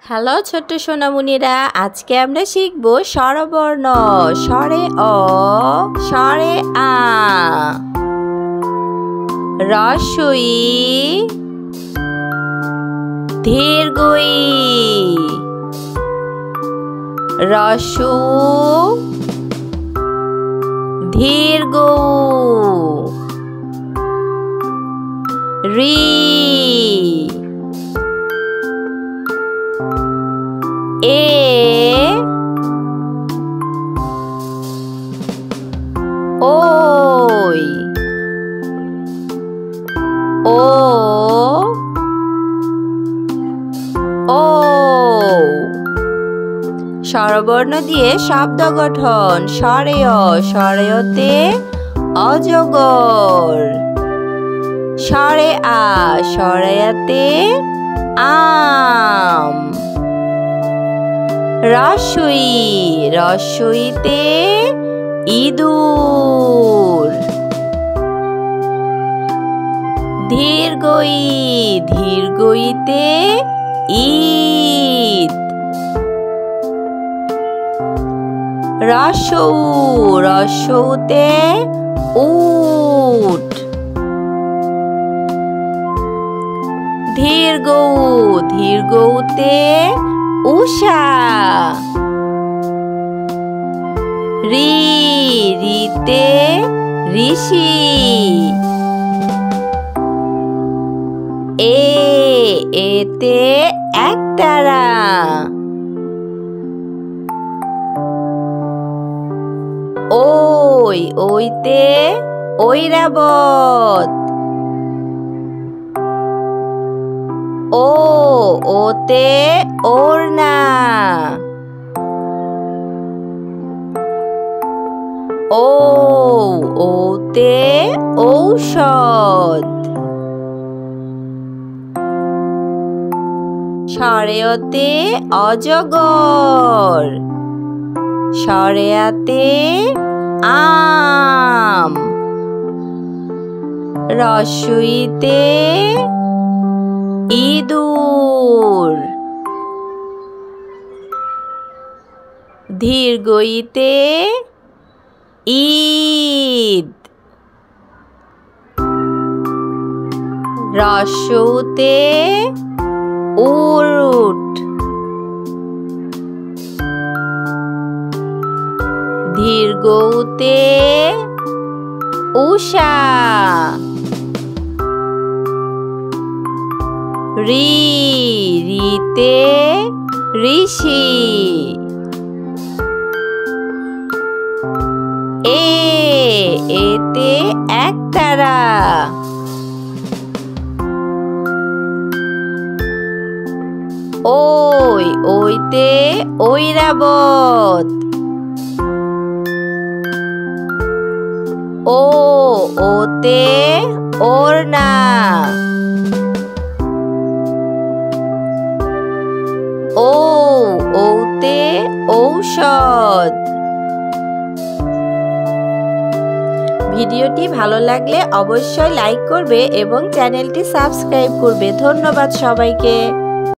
Hello ছোট্ট সোনামণিরা, আজকে আমরা শিখব স্বরবর্ণ। স্বরে অ, স্বরে আ, হ্রস্ব ই, দীর্ঘ ই, হ্রস্ব উ, দীর্ঘ উ, রি, এ, ওই, ও, ও। স্বরবর্ণ দিয়ে শব্দ গঠন। স্বরে অ, স্বরে অতে অজগর। স্বরে আ, স্বরে আতে আম। হ্রস্ব ই, হ্রস্ব ইতে ইঁদুর। দীর্ঘ ই, দীর্ঘ ইতে ঈদ। হ্রস্ব উ, হ্রস্ব উতে উট। দীর্ঘ উ, দীর্ঘ উতে উষা। রি, রিতে ঋষি। এ, এতে একতারা। ওই, ওইতে ঐরাবত। ও, ওতে ওড়না। ও, ওতে ঔষধ। স্বরে অতে অজগর। স্বরে আতে আম। হ্রস্ব ইতে ইঁদুর। দীর্ঘ ইতে ঈদ। হ্রস্ব উতে উট। দীর্ঘ উতে উষা। রি, রিতে ঋষি। এ, এতে একতারা। ওই, ওইতে ঐরাবত। ও, ওতে ওড়না। ও, ওতে ঔষধ। ভিডিওটি ভালো লাগলে অবশ্যই লাইক করবে এবং চ্যানেলটি সাবস্ক্রাইব করবে। ধন্যবাদ সবাইকে।